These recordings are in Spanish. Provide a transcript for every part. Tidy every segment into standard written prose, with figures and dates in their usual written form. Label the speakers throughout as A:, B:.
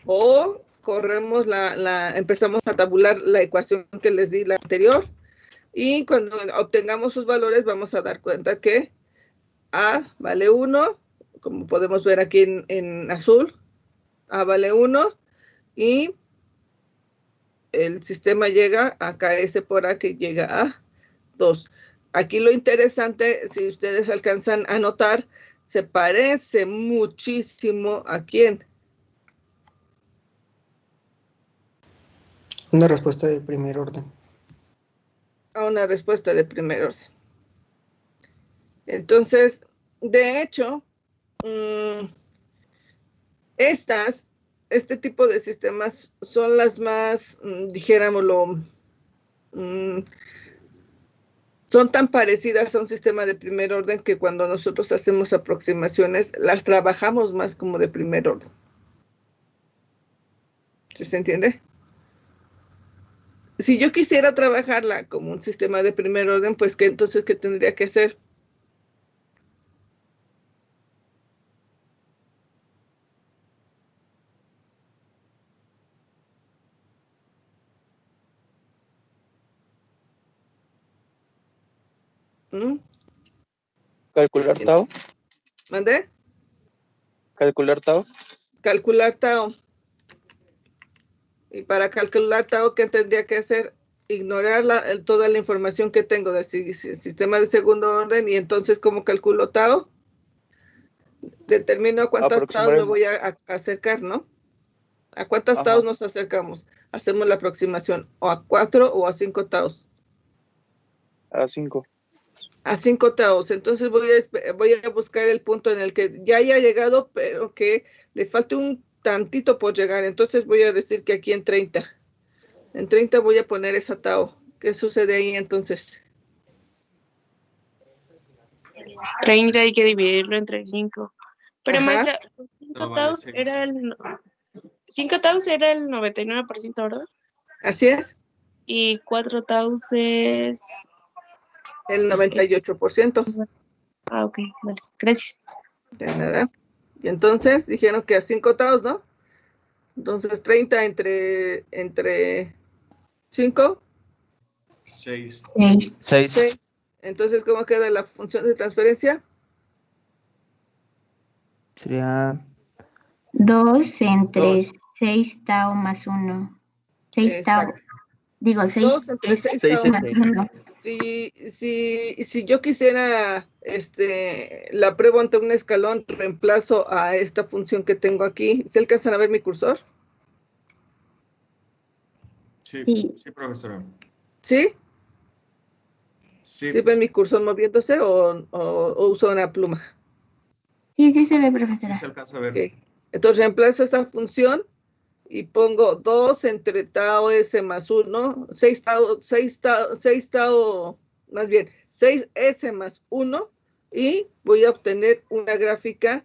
A: o corremos empezamos a tabular la ecuación que les di la anterior, y cuando obtengamos sus valores vamos a dar cuenta que A vale 1, como podemos ver aquí en azul, A vale 1, y el sistema llega a KS por A, que llega a 2. Aquí lo interesante, si ustedes alcanzan a notar, se parece muchísimo a ¿quién?
B: Una respuesta de primer orden.
A: A una respuesta de primer orden. Entonces, de hecho, este tipo de sistemas son las más, dijéramoslo, son tan parecidas a un sistema de primer orden que cuando nosotros hacemos aproximaciones, las trabajamos más como de primer orden. ¿Sí se entiende? Si yo quisiera trabajarla como un sistema de primer orden, pues entonces, ¿qué tendría que hacer?
C: Calcular tau.
A: ¿Mandé?
C: Calcular tau.
A: Calcular tau. Y para calcular tau, ¿qué tendría que hacer? Ignorar toda la información que tengo del sistema de segundo orden, y entonces, ¿cómo calculo tau? Determino a cuántas taus me voy a acercar, ¿no? ¿A cuántas taus nos acercamos? Hacemos la aproximación, o a 4 o a 5 taus.
C: A 5.
A: A 5 taus. Entonces voy a buscar el punto en el que ya haya llegado, pero que le falte un tantito por llegar. Entonces voy a decir que aquí en 30. En 30 voy a poner esa tau. ¿Qué sucede ahí entonces?
D: 30 hay que dividirlo entre 5. Pero maestra, 5 taus era el 99%, ¿verdad?
A: Así es.
D: Y 4 taus es
A: el 98%.
D: Ah, ok, vale, gracias.
A: De nada. Y entonces dijeron que a 5 taus, ¿no? Entonces 30 entre 5.
E: 6.
A: 6. Entonces, ¿cómo queda la función de transferencia?
F: Sería
G: 2 entre 6 tau más 1. 6 tau. Digo, 6.
A: 2 entre 6 tau más 1. Si yo quisiera, la pruebo ante un escalón, reemplazo a esta función que tengo aquí. ¿Se alcanzan a ver mi cursor?
E: Sí, profesora.
A: ¿Sí?
E: Sí.
A: ¿Sí ven mi cursor moviéndose o uso una pluma?
G: Sí, se ve, profesora.
E: Sí, se alcanza a ver.
A: Okay. Entonces reemplazo esta función y pongo 2 entre tau s más 1, 6 tau, más bien, 6s más 1, y voy a obtener una gráfica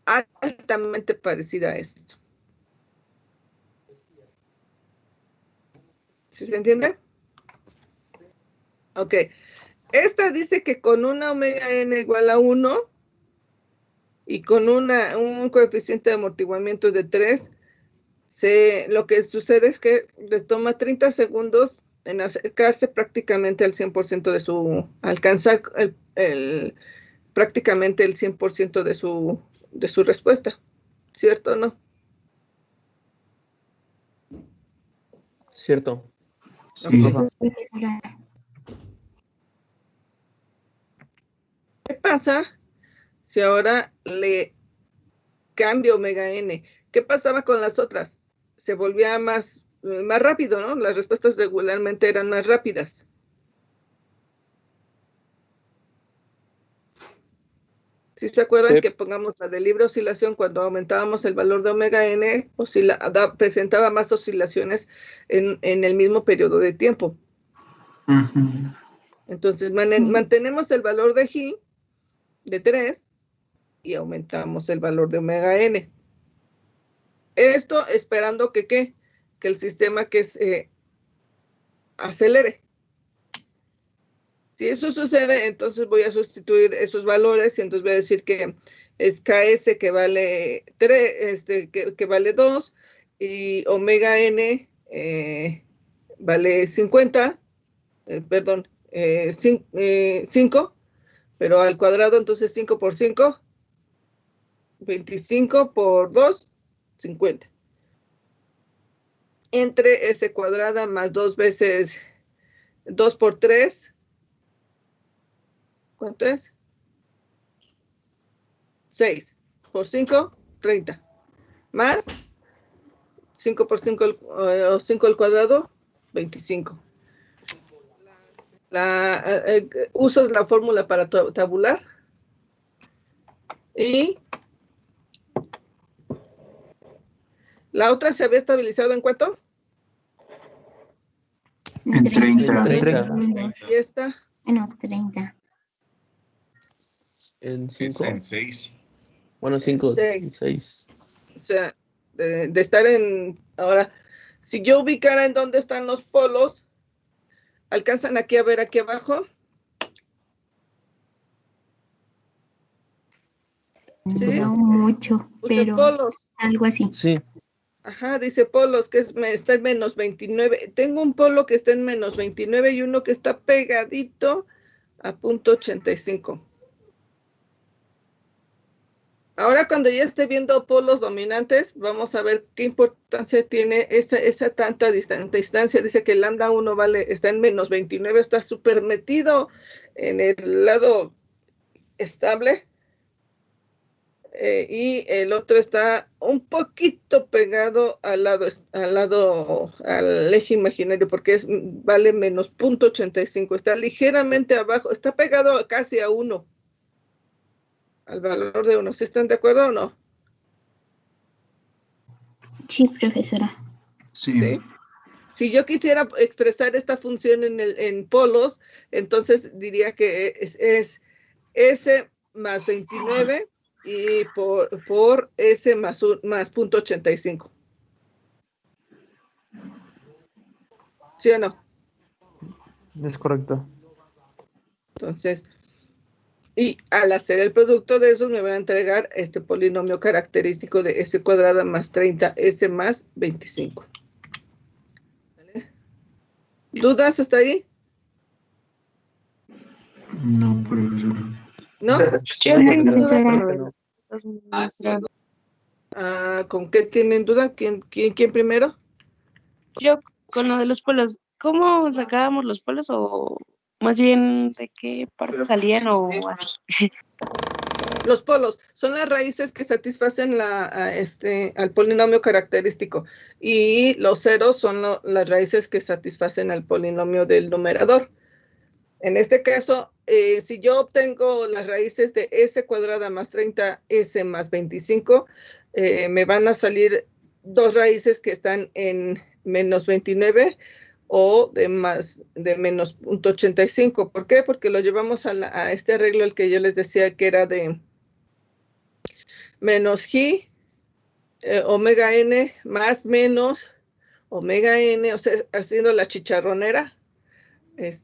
A: altamente parecida a esto. ¿Sí se entiende? Ok. Esta dice que con una omega n igual a 1 y con un coeficiente de amortiguamiento de 3, lo que sucede es que le toma 30 segundos en acercarse prácticamente al 100% de su, alcanzar prácticamente el 100% de su respuesta. ¿Cierto o no?
F: Cierto.
A: Okay. ¿Qué pasa si ahora le cambio omega n? ¿Qué pasaba con las otras? Se volvía más rápido, ¿no? Las respuestas regularmente eran más rápidas. ¿Sí se acuerdan que pongamos la de libre oscilación cuando aumentábamos el valor de omega n, presentaba más oscilaciones en el mismo periodo de tiempo? Entonces mantenemos el valor de G de 3 y aumentamos el valor de omega n. Esto esperando que el sistema se acelere. Si eso sucede, entonces voy a sustituir esos valores y entonces voy a decir que es KS que vale 3, que vale 2, y omega n vale 50, perdón, 5, pero al cuadrado, entonces 5 por 5, 25 por 2, 50. Entre S cuadrada más 2 veces 2 por 3, ¿cuánto es? 6 por 5, 30. Más 5 por 5, o 5 al cuadrado, 25. Usas la fórmula para tabular. Y la otra se había estabilizado ¿en cuánto?
B: En 30.
A: Y esta.
G: No, 30.
F: En
E: Está
F: 5.
E: en 6.
F: Bueno, 5.
A: Seis.
F: 6.
A: O sea, de estar en... Ahora, si yo ubicara en dónde están los polos, ¿alcanzan aquí a ver aquí abajo? ¿Sí?
G: No mucho,
A: Puse
G: pero
A: polos.
G: algo así.
F: Sí.
A: Ajá, dice polos, que está en menos 29. Tengo un polo que está en menos 29 y uno que está pegadito a punto 85. Ahora, cuando ya esté viendo polos dominantes, vamos a ver qué importancia tiene esa tanta distancia. Dice que el lambda 1 está en menos 29, está súper metido en el lado estable. Y el otro está un poquito pegado al eje imaginario, porque vale menos 0.85. Está ligeramente abajo, está pegado casi a 1. Al valor de 1. ¿Sí están de acuerdo o no?
G: Sí, profesora.
B: Sí.
A: Si yo quisiera expresar esta función en polos, entonces diría que es S más 29 y por S más 0.85. ¿Sí o no?
F: Es correcto.
A: Entonces, y al hacer el producto de eso me va a entregar este polinomio característico de S cuadrada más 30S más 25. ¿Vale? ¿Dudas hasta ahí?
B: No, profesora.
A: ¿No?
D: Yo tengo duda
G: profesora.
D: con lo de los maestros.
A: ¿Con qué tienen duda? ¿Quién primero?
D: Yo con lo de los polos, ¿cómo sacábamos los polos o más bien de qué parte salían o así?
A: Los polos son las raíces que satisfacen al polinomio característico y los ceros son las raíces que satisfacen al polinomio del numerador. En este caso, si yo obtengo las raíces de S cuadrada más 30S más 25, me van a salir dos raíces que están en menos 29 o de menos 0.85. ¿Por qué? Porque lo llevamos a este arreglo el que yo les decía que era de menos G, omega n más menos omega n, o sea, haciendo la chicharronera.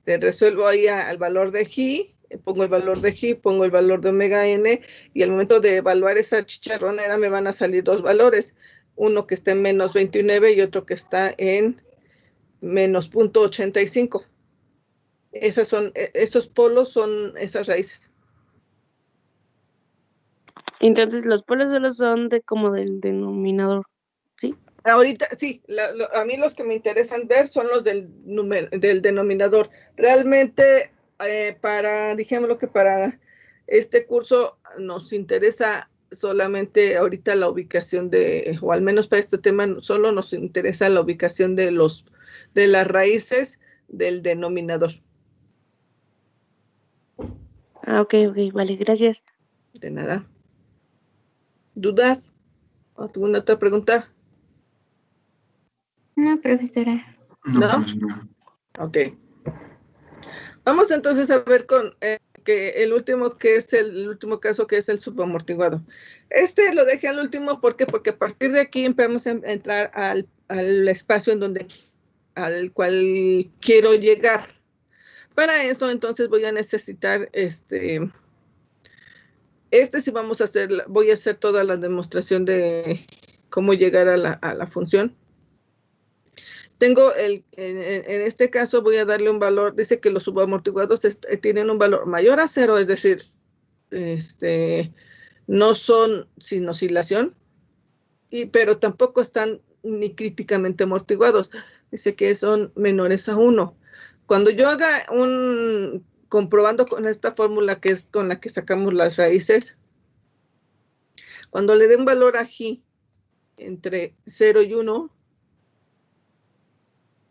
A: Resuelvo ahí al valor de G, pongo el valor de G, pongo el valor de omega n, y al momento de evaluar esa chicharronera me van a salir dos valores, uno que está en menos 29 y otro que está en menos 0.85. Esos polos son esas raíces.
D: Entonces los polos solo son como del denominador, ¿sí?
A: Ahorita, sí, a mí los que me interesan ver son los del denominador. Realmente, dijémoslo que para este curso nos interesa solamente ahorita la ubicación o al menos para este tema, solo nos interesa la ubicación de las raíces del denominador.
D: Ok, vale, gracias.
A: De nada. ¿Dudas? ¿Alguna otra pregunta?
G: No, profesora.
A: ¿No?
B: Profesora.
A: Ok. Vamos entonces a ver con el último caso, que es el subamortiguado. Lo dejé al último, ¿por qué? Porque a partir de aquí empezamos a entrar al espacio al cual quiero llegar. Para eso, entonces, voy a necesitar Sí vamos a hacer, voy a hacer toda la demostración de cómo llegar a la función. Tengo en este caso voy a darle un valor, dice que los subamortiguados tienen un valor mayor a 0, es decir, no son sin oscilación, pero tampoco están ni críticamente amortiguados. Dice que son menores a 1. Cuando yo haga comprobando con esta fórmula que es con la que sacamos las raíces, cuando le dé un valor a G entre 0 y 1,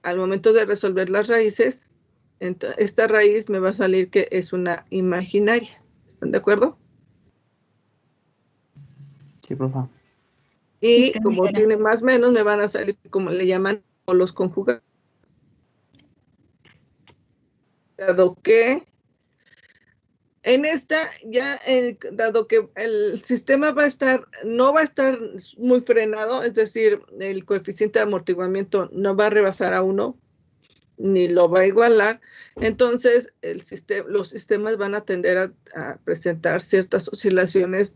A: al momento de resolver las raíces, esta raíz me va a salir que es una imaginaria. ¿Están de acuerdo?
F: Sí, profe.
A: Y
G: Sí,
A: como
G: profesora.
A: tiene más menos, me van a salir como le llaman los conjugados. Dado que en esta ya, dado que el sistema no va a estar muy frenado, es decir, el coeficiente de amortiguamiento no va a rebasar a 1, ni lo va a igualar, entonces los sistemas van a tender a presentar ciertas oscilaciones,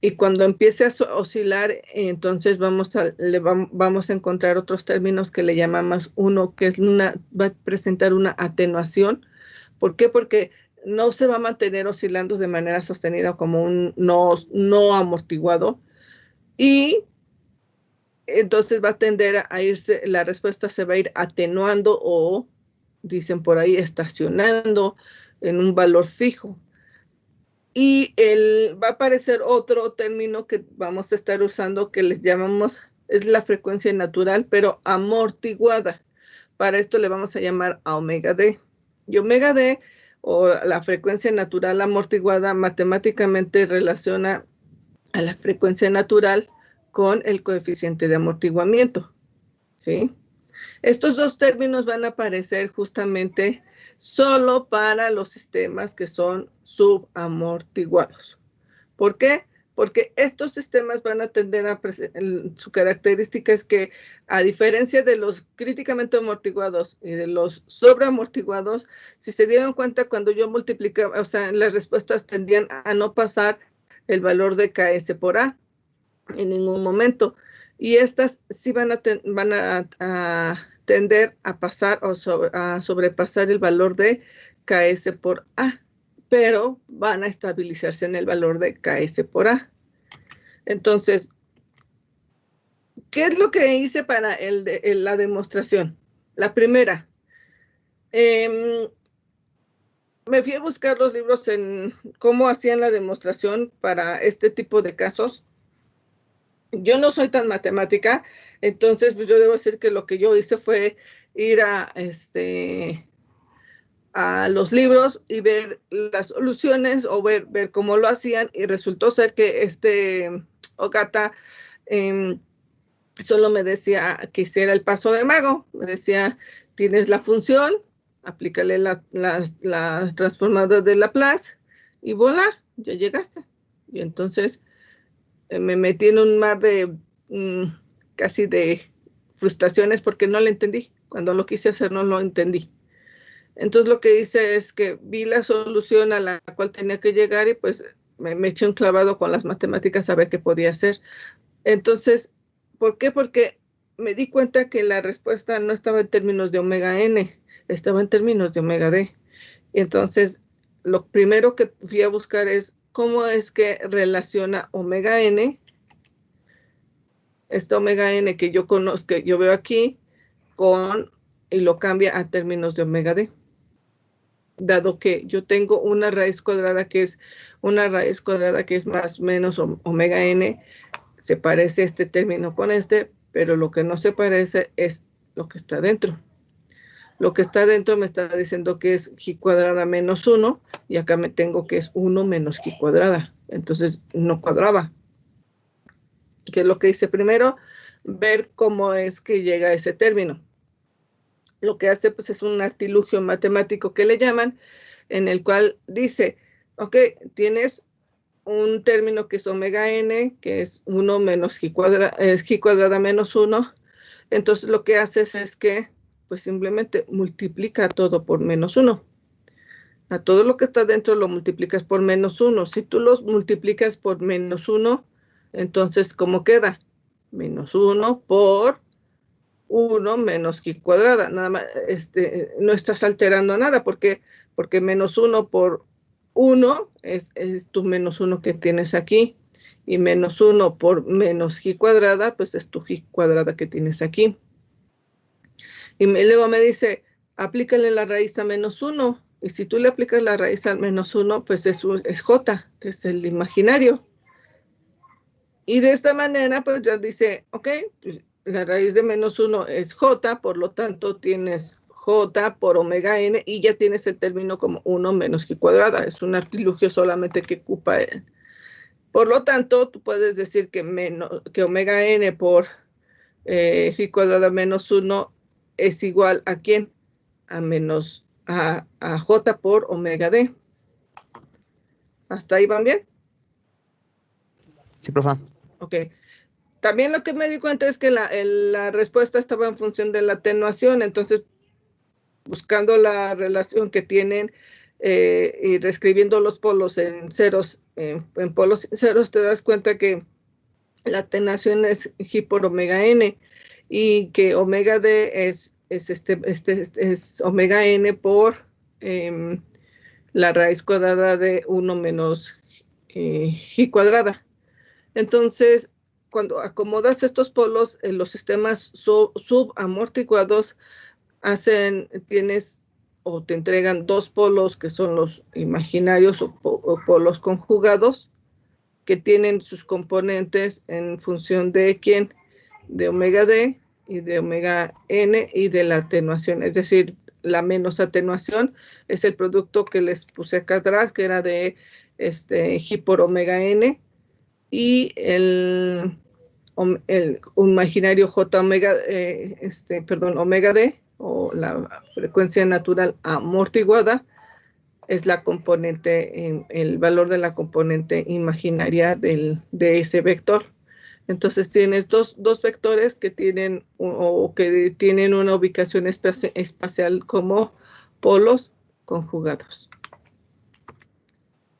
A: y cuando empiece a oscilar, entonces vamos a encontrar otros términos que le llamamos uno, que va a presentar una atenuación. ¿Por qué? Porque no se va a mantener oscilando de manera sostenida como un no amortiguado, y entonces va a tender a irse, la respuesta se va a ir atenuando o, dicen por ahí, estacionando en un valor fijo. Y va a aparecer otro término que vamos a estar usando que les llamamos, es la frecuencia natural, pero amortiguada. Para esto le vamos a llamar a omega D. Y omega D, o la frecuencia natural amortiguada, matemáticamente relaciona a la frecuencia natural con el coeficiente de amortiguamiento, ¿sí? Estos dos términos van a aparecer justamente solo para los sistemas que son subamortiguados. ¿Por qué? Porque estos sistemas van a tender su característica es que, a diferencia de los críticamente amortiguados y de los sobreamortiguados, si se dieron cuenta, cuando yo multiplicaba, o sea, las respuestas tendían a no pasar el valor de KS por A en ningún momento. Y estas sí van a tender a pasar o a sobrepasar el valor de KS por A, pero van a estabilizarse en el valor de KS por A. Entonces, ¿qué es lo que hice para la demostración? La primera, me fui a buscar los libros en cómo hacían la demostración para este tipo de casos. Yo no soy tan matemática, entonces pues yo debo decir que lo que yo hice fue ir a los libros y ver las soluciones o ver cómo lo hacían, y resultó ser que Ogata solo me decía que hiciera el paso de mago. Me decía, tienes la función, aplícale las transformadas de Laplace y voilà, ya llegaste. Y entonces me metí en un mar de casi de frustraciones porque no le entendí. Cuando lo quise hacer no lo entendí. Entonces lo que hice es que vi la solución a la cual tenía que llegar y pues me eché un clavado con las matemáticas a ver qué podía hacer. Entonces, ¿por qué? Porque me di cuenta que la respuesta no estaba en términos de omega n, estaba en términos de omega d. Y entonces, lo primero que fui a buscar es cómo es que relaciona omega n, esta omega n que yo conozco, que yo veo aquí, y lo cambia a términos de omega d. Dado que yo tengo una raíz cuadrada que es más o menos omega n, se parece este término con pero lo que no se parece es lo que está dentro. Lo que está dentro me está diciendo que es G cuadrada menos 1, y acá me tengo que es 1 menos G cuadrada. Entonces no cuadraba. ¿Qué es lo que hice primero? Ver cómo es que llega a ese término. Lo que hace pues es un artilugio matemático que le llaman, en el cual dice, ok, tienes un término que es omega n, que es 1 menos G cuadrada menos 1. Entonces lo que haces es que pues simplemente multiplica todo por menos 1. A todo lo que está dentro lo multiplicas por menos 1. Si tú los multiplicas por menos 1, entonces, ¿cómo queda? Menos 1 por 1 menos y cuadrada. Nada más, no estás alterando nada. ¿Por qué? Porque menos 1 por 1 es tu menos 1 que tienes aquí. Y menos 1 por menos y cuadrada, pues es tu y cuadrada que tienes aquí. Y luego me dice, aplícale la raíz a menos 1. Y si tú le aplicas la raíz al menos 1, pues es j, es el imaginario. Y de esta manera, pues ya dice, ok, pues la raíz de menos 1 es j, por lo tanto tienes j por omega n y ya tienes el término como 1 menos y cuadrada. Es un artilugio solamente que ocupa él. Por lo tanto, tú puedes decir que omega n por y cuadrada menos 1 es igual a ¿quién? A j por omega d. ¿Hasta ahí van bien?
F: Sí, profe.
A: Ok. También lo que me di cuenta es que la respuesta estaba en función de la atenuación, entonces buscando la relación que tienen y reescribiendo los polos en ceros, en polos ceros, te das cuenta que la atenuación es G por omega n y que omega d es omega n por la raíz cuadrada de 1 menos G cuadrada. Entonces, cuando acomodas estos polos en los sistemas subamortiguados, tienes o te entregan dos polos que son los imaginarios o polos conjugados que tienen sus componentes en función de ¿quién? De omega d y de omega n y de la atenuación, es decir, la menos atenuación es el producto que les puse acá atrás, que era de G por omega n, y el imaginario J omega, omega D, o la frecuencia natural amortiguada, es la componente, el valor de la componente imaginaria de ese vector. Entonces tienes dos vectores que tienen una ubicación espacial como polos conjugados.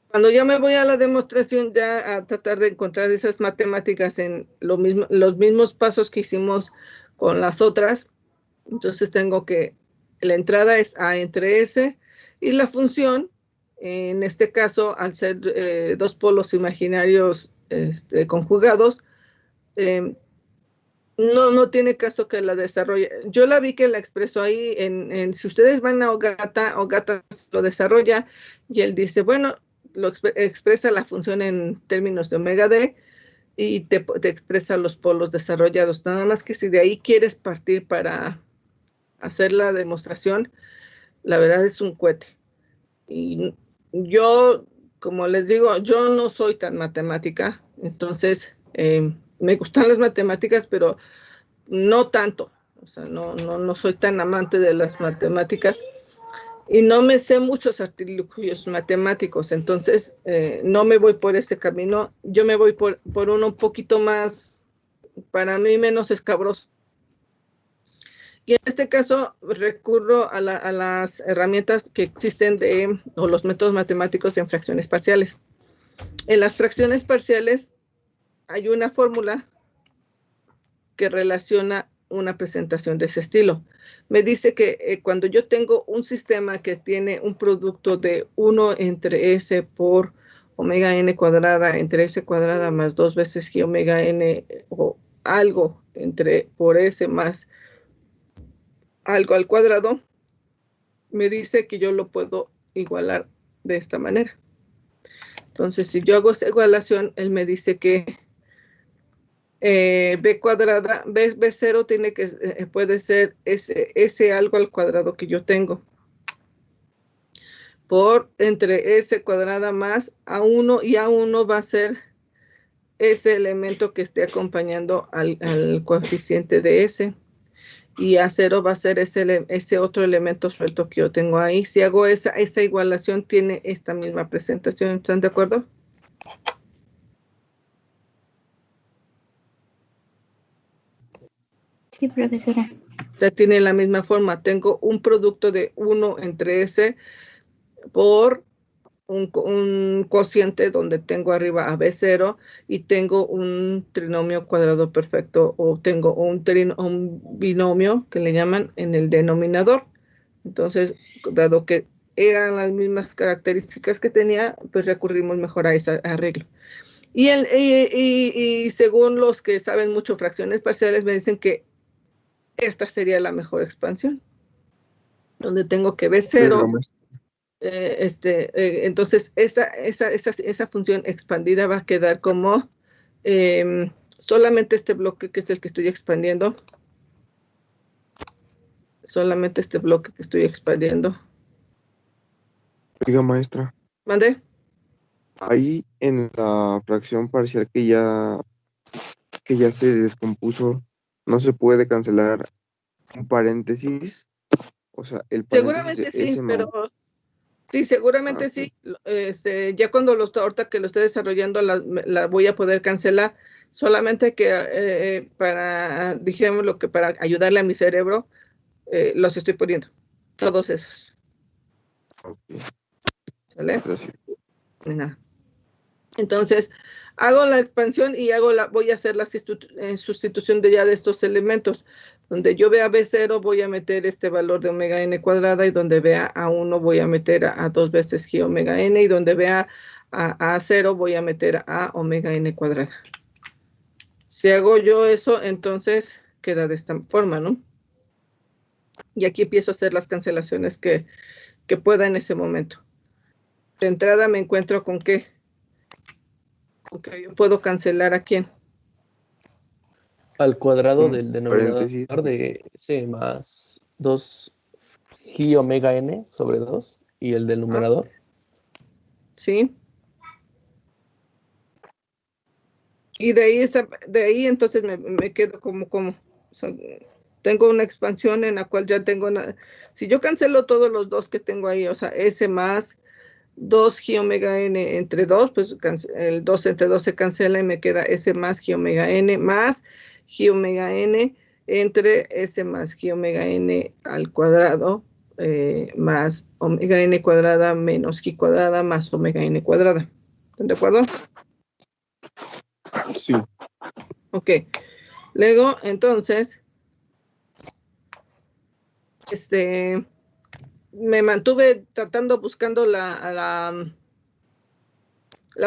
A: Cuando ya me voy a la demostración, ya a tratar de encontrar esas matemáticas en los mismos pasos que hicimos con las otras, entonces tengo que la entrada es A entre S y la función, en este caso, al ser dos polos imaginarios conjugados, no tiene caso que la desarrolle. Yo la vi que la expresó ahí, si ustedes van a Ogata lo desarrolla y él dice, bueno, expresa la función en términos de omega d y te expresa los polos desarrollados. Nada más que si de ahí quieres partir para hacer la demostración, la verdad es un cohete. Y yo, como les digo, yo no soy tan matemática, entonces me gustan las matemáticas, pero no tanto. O sea, no soy tan amante de las matemáticas. Y no me sé muchos artilugios matemáticos, entonces no me voy por ese camino. Yo me voy por uno un poquito más, para mí, menos escabroso. Y en este caso recurro a las herramientas que existen o los métodos matemáticos en fracciones parciales. En las fracciones parciales hay una fórmula que relaciona una presentación de ese estilo. Me dice que cuando yo tengo un sistema que tiene un producto de 1 entre S por omega n cuadrada entre S cuadrada más 2 veces G omega n o algo por S más algo al cuadrado, me dice que yo lo puedo igualar de esta manera. Entonces, si yo hago esa igualación, él me dice que b cuadrada, b0 puede ser ese algo al cuadrado que yo tengo por entre s cuadrada más a1 y a1 va a ser ese elemento que esté acompañando al coeficiente de s y a0 va a ser ese otro elemento suelto que yo tengo ahí. Si hago esa igualación tiene esta misma presentación. ¿Están de acuerdo?
G: Sí, profesora.
A: Ya tiene la misma forma. Tengo un producto de 1 entre S por un cociente donde tengo arriba a B0 y tengo un trinomio cuadrado perfecto o tengo un binomio que le llaman en el denominador. Entonces, dado que eran las mismas características que tenía, pues recurrimos mejor a ese arreglo. Y según los que saben mucho fracciones parciales, me dicen que esta sería la mejor expansión, donde tengo que B0. Entonces, esa función expandida va a quedar como solamente este bloque que es el que estoy expandiendo. Solamente este bloque que estoy expandiendo.
H: Oiga, maestra.
A: ¿Mande?
H: Ahí en la fracción parcial que ya se descompuso, ¿no se puede cancelar un paréntesis? O sea, el
A: Seguramente
H: paréntesis
A: sí,
H: ese
A: pero sí, seguramente sí. Ya cuando ahorita que lo esté desarrollando la voy a poder cancelar. Solamente que dijémoslo que para ayudarle a mi cerebro, los estoy poniendo. Todos esos.
H: Okay.
A: ¿Sale?
H: Gracias.
A: Nada. Entonces, hago la expansión y voy a hacer la sustitución de estos elementos. Donde yo vea B0 voy a meter este valor de omega n cuadrada y donde vea A1 voy a meter a 2 veces G omega n y donde vea a A0 voy a meter a omega n cuadrada. Si hago yo eso, entonces queda de esta forma, ¿no? Y aquí empiezo a hacer las cancelaciones que pueda en ese momento. De entrada me encuentro con que yo puedo cancelar a quién.
F: Al cuadrado del denominador
H: Paréntesis.
F: de C más 2 G omega n sobre 2 y el del numerador.
A: Sí. Y de ahí entonces me quedo como o sea, tengo una expansión en la cual ya tengo si yo cancelo todos los dos que tengo ahí, o sea, S más 2 G omega n entre 2, pues el 2 entre 2 se cancela y me queda S más G omega n más G omega n entre S más G omega n al cuadrado más omega n cuadrada menos G cuadrada más omega n cuadrada. ¿Están de acuerdo?
H: Sí.
A: Ok. Luego, entonces, me mantuve buscando la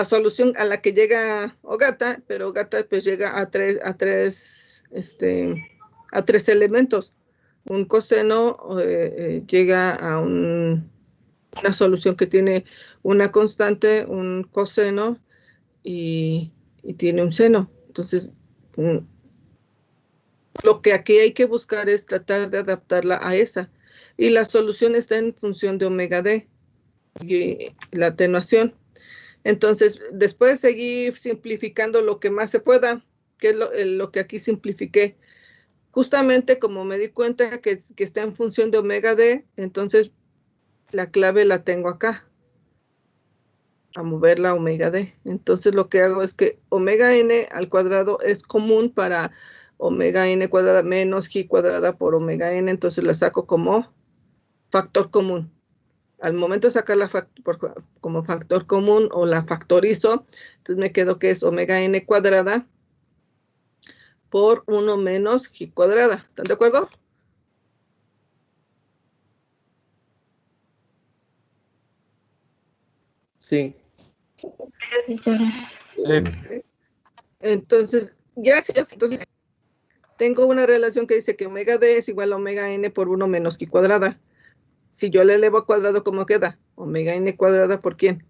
A: solución a la que llega Ogata, pero Ogata pues llega a tres elementos. Un coseno llega a una solución que tiene una constante, un coseno y tiene un seno. Entonces, lo que aquí hay que buscar es tratar de adaptarla a esa. Y la solución está en función de omega d y la atenuación. Entonces, después seguir simplificando lo que más se pueda, que es lo que aquí simplifiqué. Justamente como me di cuenta que está en función de omega d, entonces la clave la tengo acá, a mover la omega d. Entonces lo que hago es que omega n al cuadrado es común para omega n cuadrada menos G cuadrada por omega n, entonces la saco como factor común. Al momento de sacarla como factor común o la factorizo, entonces me quedo que es omega n cuadrada por 1 menos G cuadrada. ¿Están de acuerdo?
F: Sí.
A: Entonces, gracias. Entonces, tengo una relación que dice que omega d es igual a omega n por 1 menos G cuadrada. Si yo le elevo al cuadrado, ¿cómo queda? Omega n cuadrada, ¿por quién?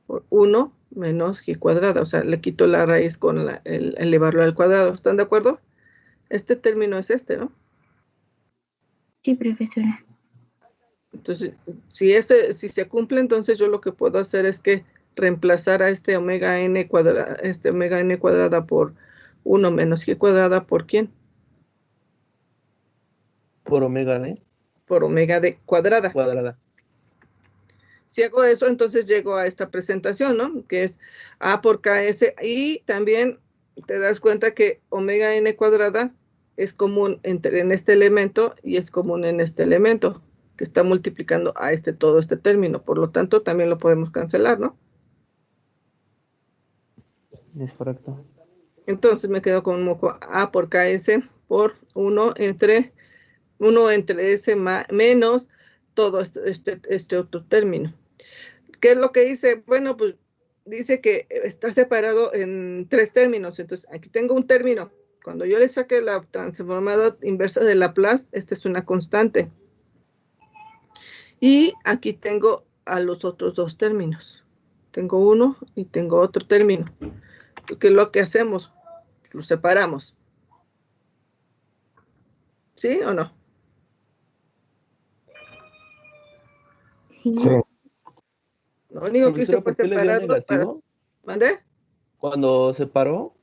A: Por 1 menos G cuadrada. O sea, le quito la raíz con el elevarlo al cuadrado. ¿Están de acuerdo? Este término es ¿no?
G: Sí, profesora.
A: Entonces, si se cumple, entonces yo lo que puedo hacer es que reemplazar a este omega n cuadrada por 1 menos G cuadrada, ¿por quién?
F: Por omega d.
A: Por omega d cuadrada. Si hago eso, entonces llego a esta presentación, ¿no? Que es A por KS. Y también te das cuenta que omega n cuadrada es común en este elemento y es común en este elemento, que está multiplicando a todo este término. Por lo tanto, también lo podemos cancelar, ¿no?
F: Es correcto.
A: Entonces me quedo con A por KS por 1 entre S menos todo este otro término. ¿Qué es lo que dice? Bueno, pues dice que está separado en 3 términos. Entonces, aquí tengo un término. Cuando yo le saque la transformada inversa de Laplace, esta es una constante. Y aquí tengo a los otros 2 términos. Tengo uno y tengo otro término. ¿Qué es lo que hacemos? Los separamos. ¿Sí o no?
G: Sí.
A: Lo único que hice fue
F: ¿Por qué le dio
A: separarlos para...
F: negativo?
A: ¿Mandé?
F: Cuando separó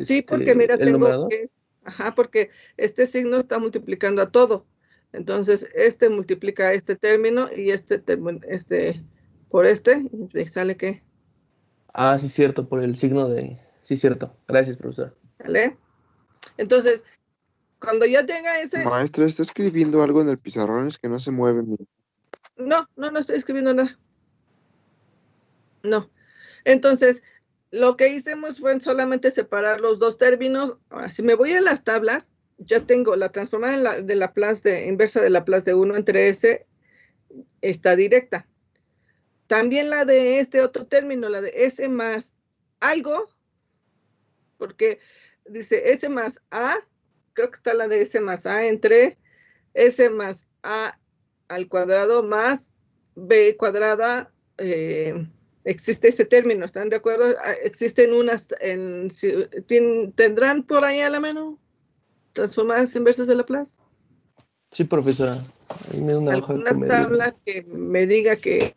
A: Sí, porque mira,
F: el
A: tengo
F: numerador.
A: que es... Ajá, porque este signo está multiplicando a todo. Entonces, este multiplica a este término y por este, y me sale que...
F: Ah, sí, cierto, por el signo de... Sí, cierto. Gracias, profesor.
A: ¿Vale? Entonces, cuando ya tenga ese...
H: Maestra, está escribiendo algo en el pizarrón, es que no se mueve. Mire.
A: No estoy escribiendo nada. No. Entonces, lo que hicimos fue solamente separar los 2 términos. Ahora, si me voy a las tablas, ya tengo la transformada de Laplace inversa de Laplace de 1 entre S, está directa. También la de este otro término, la de S más algo, porque dice S más A, creo que está la de S más A entre S más A al cuadrado más B cuadrada, existe ese término, ¿están de acuerdo? Existen unas, ¿tendrán por ahí a la mano transformadas inversas de Laplace?
F: Sí, profesora. Ahí me da una hoja
A: ¿Alguna
F: con medida.
A: tabla que me diga que...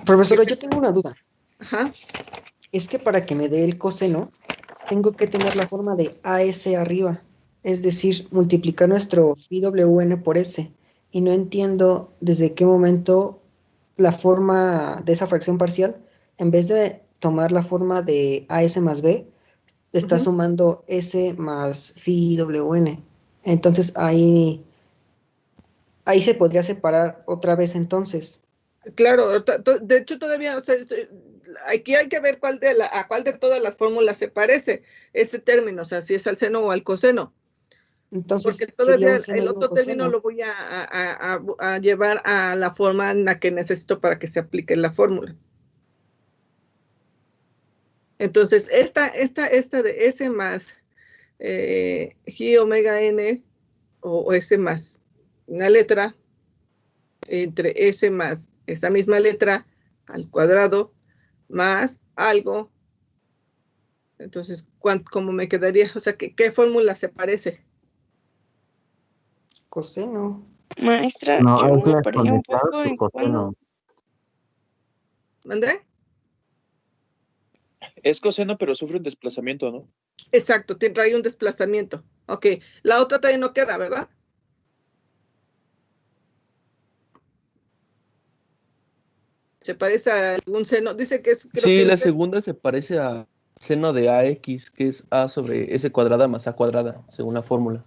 I: Profesora, yo tengo una duda.
A: Ajá.
I: Es que para que me dé el coseno, tengo que tener la forma de AS arriba. Es decir, multiplicar nuestro phi por S. Y no entiendo desde qué momento la forma de esa fracción parcial, en vez de tomar la forma de AS más B, está sumando S más phi Entonces ahí se podría separar otra vez entonces.
A: Claro, de hecho todavía, o sea, aquí hay que ver a cuál de todas las fórmulas se parece este término, o sea, si es al seno o al coseno.
I: Entonces
A: Porque
I: sería
A: todavía
I: un seno
A: el
I: y un
A: otro término
I: coseno.
A: lo voy a llevar a la forma en la que necesito para que se aplique la fórmula. Entonces, esta de S más G omega N o S más una letra entre S más esa misma letra al cuadrado más algo. Entonces, ¿cómo me quedaría? O sea, ¿qué fórmula se parece?
I: Coseno.
D: Maestra,
B: No,
D: yo
B: es
D: me
B: la
D: perdí un
B: exponencial
D: poco
B: por
D: en cuando.
B: coseno.
A: ¿Mandé?
C: Es coseno, pero sufre un desplazamiento, ¿no?
A: Exacto, trae un desplazamiento. Ok, la otra todavía no queda, ¿verdad? Se parece a algún seno. Dice que es, creo que
F: Sí,
A: el
F: la segunda se parece a seno de AX, que es A sobre S cuadrada más A cuadrada, según la fórmula.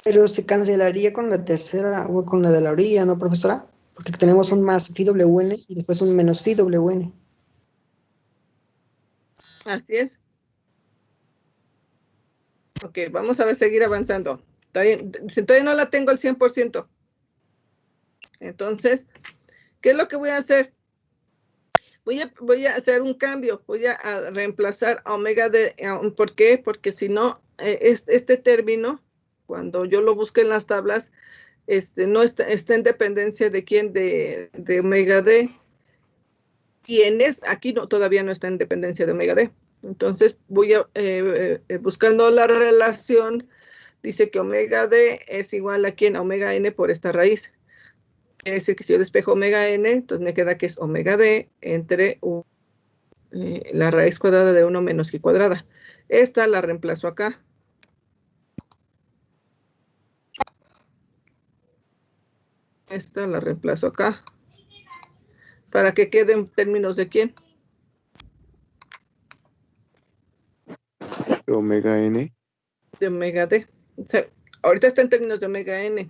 I: Pero se cancelaría con la tercera o con la de la orilla, ¿no, profesora? Porque tenemos un más phi y después un menos phi
A: Así es. Ok, vamos a ver, seguir avanzando. Todavía no la tengo al 100%. Entonces, ¿qué es lo que voy a hacer? Voy a hacer un cambio. Voy a reemplazar a omega D. ¿Por qué? Porque si no, este término, cuando yo lo busque en las tablas, no está en dependencia de quién, de omega D. Y aquí todavía no está en dependencia de omega D. Entonces voy buscando la relación, dice que omega D es igual a quién, a omega N por esta raíz. Quiere decir que si yo despejo omega N, entonces me queda que es omega D entre la raíz cuadrada de 1 menos G cuadrada. Esta la reemplazo acá. Esta la reemplazo acá. Para que quede en términos de quién.
H: De omega n.
A: De omega D. O sea, ahorita está en términos de omega N.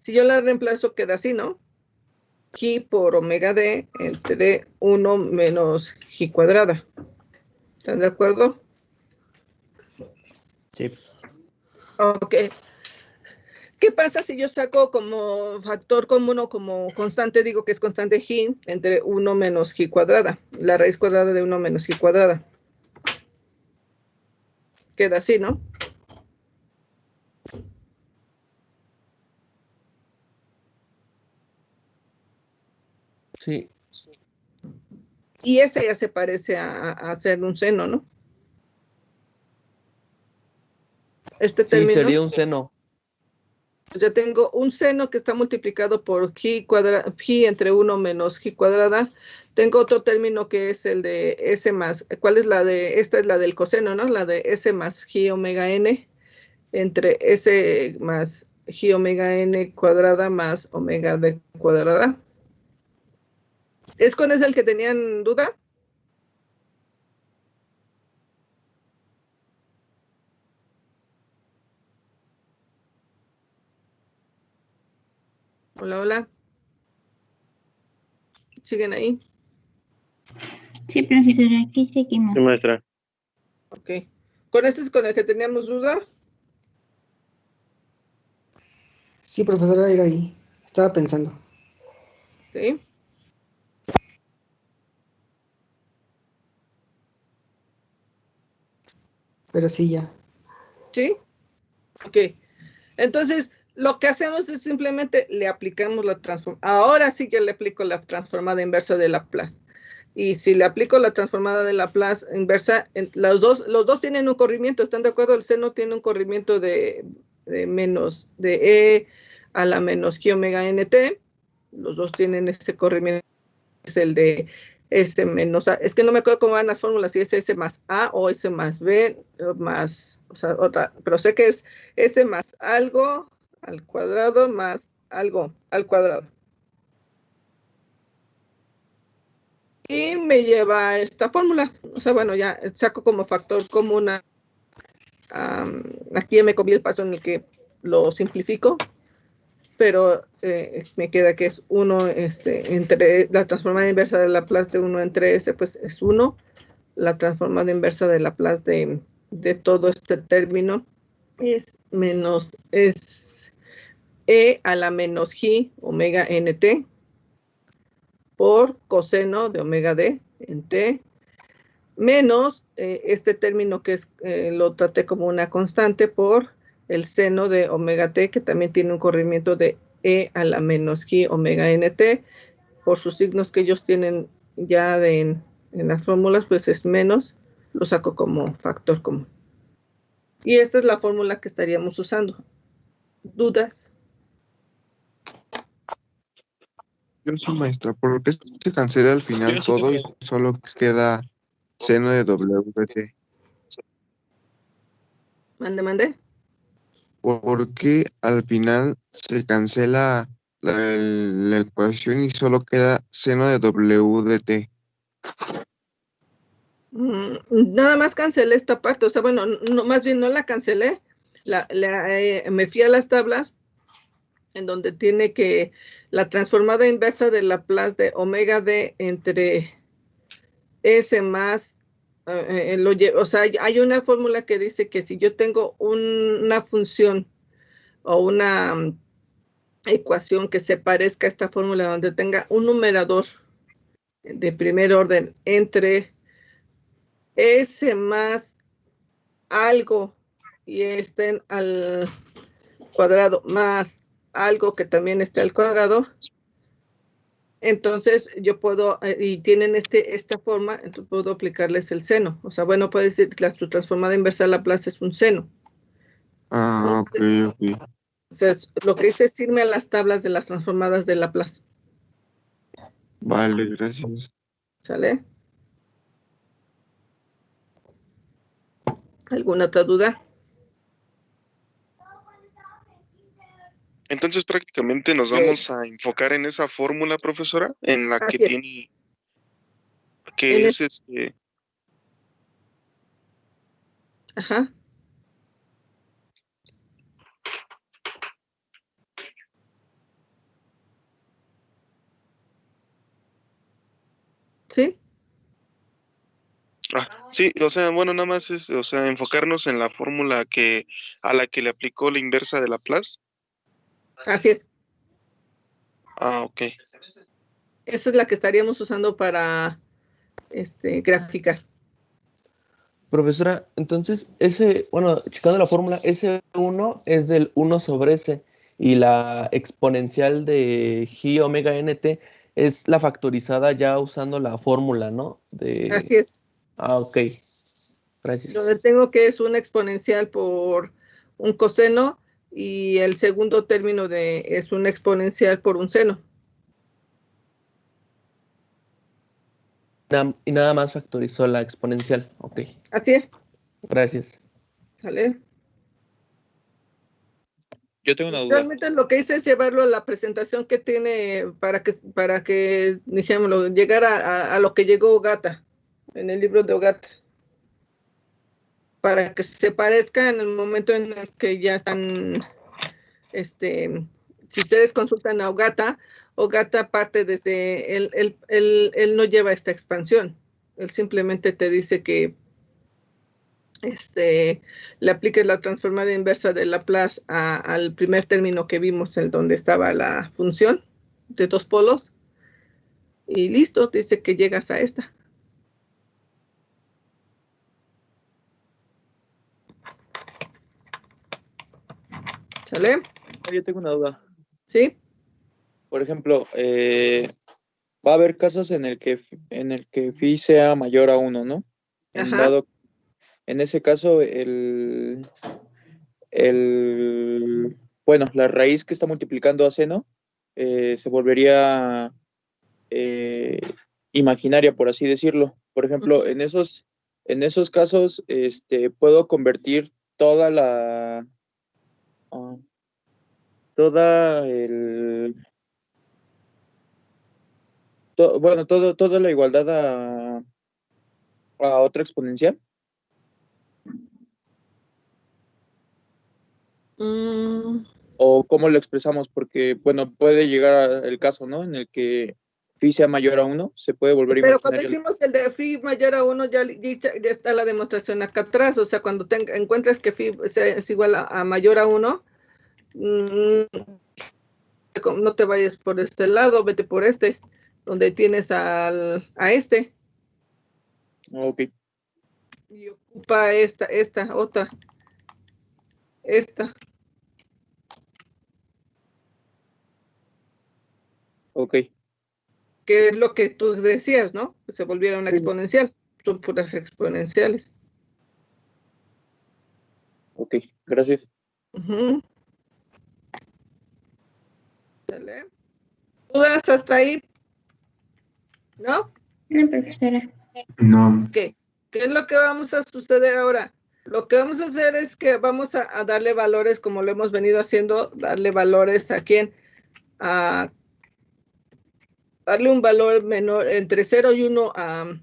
A: Si yo la reemplazo, queda así, ¿no? G por omega D entre 1 menos G cuadrada. ¿Están de acuerdo?
F: Sí.
A: Ok. ¿Qué pasa si yo saco como factor común o como constante, digo que es constante G entre 1 menos G cuadrada? La raíz cuadrada de 1 menos G cuadrada. Queda así, ¿no?
F: Sí.
A: Y ese ya se parece a ser un seno, ¿no? Este
F: Sí,
A: término.
F: sería un seno.
A: Pues ya tengo un seno que está multiplicado por G entre 1 menos G cuadrada. Tengo otro término que es el de S más, ¿cuál es la de? Esta es la del coseno, ¿no? La de S más G omega N entre S más G omega N cuadrada más omega D cuadrada. ¿Es con ese el que tenían duda? Hola, hola. ¿Siguen ahí?
G: Sí, profesora, aquí seguimos.
C: Sí, maestra.
A: Ok. ¿Con este es con el que teníamos duda?
I: Sí, profesora, era ahí. Estaba pensando.
A: Sí.
I: Pero sí, ya.
A: ¿Sí? Ok. Entonces, lo que hacemos es simplemente le aplicamos la transformada. Ahora sí que le aplico la transformada inversa de Laplace. Y si le aplico la transformada de Laplace inversa, los dos tienen un corrimiento, ¿están de acuerdo? El seno tiene un corrimiento de menos de E a la menos G omega NT. Los dos tienen ese corrimiento, es el de S menos A. Es que no me acuerdo cómo van las fórmulas, si es S más A o S más B más, o sea, otra, pero sé que es S más algo al cuadrado más algo al cuadrado. Y me lleva a esta fórmula. O sea, bueno, ya saco como factor común. Aquí ya me comí el paso en el que lo simplifico, pero me queda que es 1 entre la transformada inversa de Laplace de 1 entre S, pues es 1. La transformada inversa de Laplace de todo este término es menos, es E a la menos G omega NT por coseno de omega D en T menos este término que es, lo traté como una constante por el seno de omega t, que también tiene un corrimiento de E a la menos G omega nt, por sus signos que ellos tienen ya en las fórmulas, pues es menos, lo saco como factor común. Y esta es la fórmula que estaríamos usando. ¿Dudas?
H: Yo sí, maestra, ¿por qué se cancela al final
C: Yo sí
H: todo y
C: tengo-
H: solo queda seno de WT?
A: Mande.
H: ¿Por qué al final se cancela la ecuación y solo queda seno de WT?
A: Nada más cancelé esta parte, o sea, bueno, no, más bien no la cancelé, me fui a las tablas en donde tiene que la transformada inversa de Laplace de omega d entre S más, o sea, hay una fórmula que dice que si yo tengo una función o una ecuación que se parezca a esta fórmula donde tenga un numerador de primer orden entre S más algo y estén al cuadrado más algo que también esté al cuadrado, entonces yo puedo, y tienen esta forma, entonces puedo aplicarles el seno. O sea, bueno, puede decir que su transformada inversa de Laplace es un seno.
H: Ah, ok.
A: O sea, lo que hice es irme a las tablas de las transformadas de Laplace.
H: Vale, gracias.
A: ¿Sale? ¿Alguna otra duda?
C: Entonces prácticamente nos vamos a enfocar en esa fórmula, profesora, en la que
A: Así es.
C: tiene, que
A: En
C: es
A: Ajá. ¿sí?
C: Sí, o sea, bueno, nada más es, o sea, enfocarnos en la fórmula a la que le aplicó la inversa de Laplace.
A: Así es.
C: Ok.
A: Esa es la que estaríamos usando para graficar.
F: Profesora, entonces, bueno, checando la fórmula, S1 es del 1 sobre S y la exponencial de G omega nt es la factorizada ya usando la fórmula, ¿no?
A: Así es.
F: Ok, gracias.
A: Donde tengo que es una exponencial por un coseno y el segundo término es una exponencial por un seno.
F: Y nada más factorizó la exponencial, ok.
A: Así es.
F: Gracias.
A: ¿Sale?
J: Yo tengo una duda.
A: Realmente lo que hice es llevarlo a la presentación que tiene para que dijémoslo, llegar a lo que llegó Ogata en el libro de Ogata. Para que se parezca en el momento en el que ya están, si ustedes consultan a Ogata parte desde, él no lleva esta expansión, él simplemente te dice que le apliques la transformada inversa de Laplace al primer término que vimos, en donde estaba la función de dos polos, y listo, dice que llegas a esta. ¿Sale?
J: Yo tengo una duda.
A: ¿Sí?
J: Por ejemplo, va a haber casos en el que phi sea mayor a 1, ¿no? En ese caso, bueno, la raíz que está multiplicando a seno se volvería imaginaria, por así decirlo. Por ejemplo, en esos casos, puedo convertir toda la toda la igualdad a otra exponencial. ¿O cómo lo expresamos? Porque, bueno, puede llegar el caso, ¿no? En el que phi sea mayor a 1, se puede volver
A: Pero
J: imaginario.
A: cuando hicimos el de phi mayor a 1, ya está la demostración acá atrás. O sea, cuando encuentres que phi es igual a mayor a 1, no te vayas por este lado, vete por este, donde tienes a este.
J: Ok.
A: Y ocupa esta otra. Esta.
J: Ok.
A: Que es lo que tú decías, ¿no? Que se volviera una exponencial. Son puras exponenciales.
J: Ok, gracias.
A: ¿Sale? ¿Dudas hasta ahí? ¿No?
G: No, profesora.
B: No.
A: ¿Qué es lo que vamos a suceder ahora? Lo que vamos a hacer es que vamos a darle valores, como lo hemos venido haciendo, darle valores a quién, darle un valor menor entre 0 y 1 a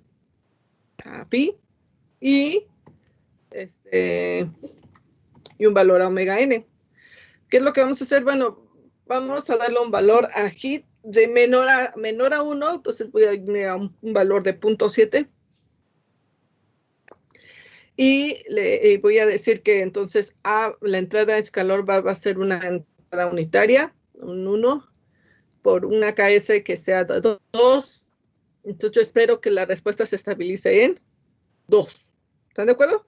A: phi y un valor a omega n. ¿Qué es lo que vamos a hacer? Bueno, vamos a darle un valor a g de menor a 1, entonces voy a irme a un valor de 0.7. Y voy a decir que entonces la entrada a escalón va a ser una entrada unitaria, un 1, por una KS que sea 2. Entonces yo espero que la respuesta se estabilice en 2. ¿Están de acuerdo?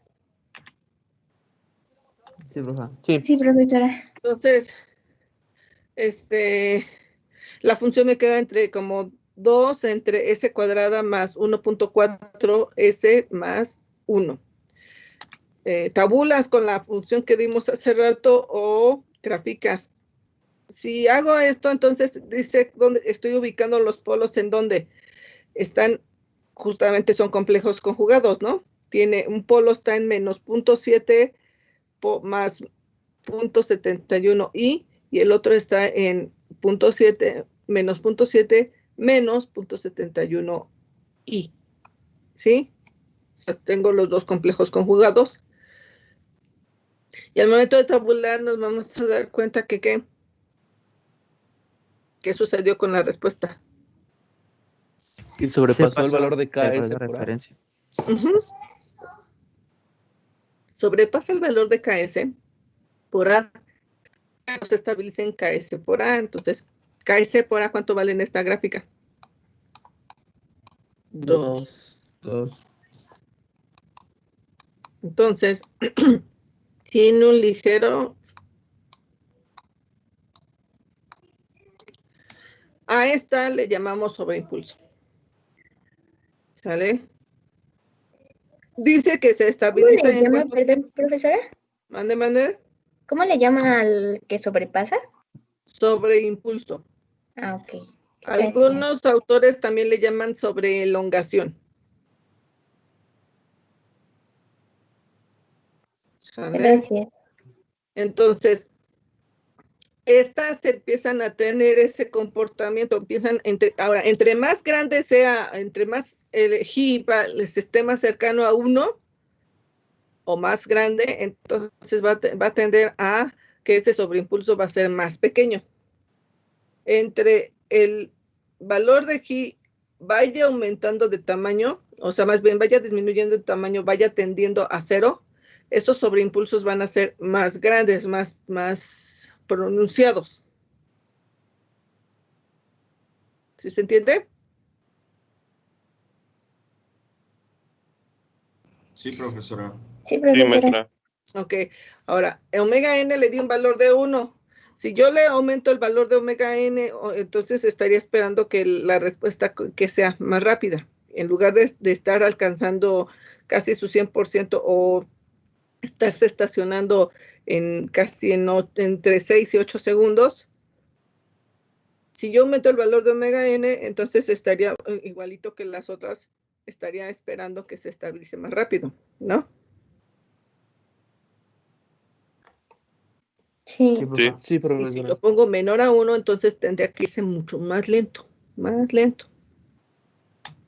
F: Sí, profesora. Sí.
G: Sí, profesora.
A: Entonces, la función me queda entre como 2 entre S cuadrada más 1.4 S más 1. Tabulas con la función que dimos hace rato o graficas. Si hago esto, entonces dice dónde estoy ubicando los polos, en donde están, justamente son complejos conjugados, ¿no? Tiene un polo está en menos 0.7 más 0.71 y el otro está en 0.7 menos 0.7 menos 0.71 y. ¿Sí? O sea, tengo los dos complejos conjugados. Y al momento de tabular nos vamos a dar cuenta que ¿qué sucedió con la respuesta?
F: Y sobrepasó el
K: pasó
F: valor de
K: del valor
F: KS
K: de
F: por A.
K: referencia.
A: Ujú. Sobrepasa el valor de KS por A. Se estabiliza en KS por A. Entonces, KS por A, ¿cuánto vale en esta gráfica? 2.
F: 2.
A: Entonces, tiene un ligero... A esta le llamamos sobreimpulso. ¿Sale? Dice que se
G: ¿Cómo
A: estabiliza
G: le
A: en
G: llama,
A: cuánto
G: perdón,
A: tiempo.
G: profesora?
A: Mande.
G: ¿Cómo le llama al que sobrepasa?
A: Sobreimpulso.
G: Ah, ok.
A: Algunos autores también le llaman sobreelongación. ¿Sale?
G: Gracias.
A: Entonces, estas empiezan a tener ese comportamiento, ahora, entre más grande sea, entre más el G esté más cercano a 1 o más grande, entonces va a tender a que ese sobreimpulso va a ser más pequeño. Entre el valor de G vaya aumentando de tamaño, o sea, más bien vaya disminuyendo de tamaño, vaya tendiendo a 0, esos sobreimpulsos van a ser más grandes, más pronunciados. ¿Sí se entiende?
E: Sí, profesora.
G: Sí, profesora.
A: Ok, ahora, omega n le di un valor de 1. Si yo le aumento el valor de omega n, entonces estaría esperando que la respuesta que sea más rápida. En lugar de estar alcanzando casi su 100% o estarse estacionando entre 6 y 8 segundos, si yo aumento el valor de omega n, entonces estaría igualito que las otras, estaría esperando que se estabilice más rápido, ¿no?
G: Sí.
F: Sí, profesora.
A: Y si lo pongo menor a 1, entonces tendría que irse mucho más lento, más lento.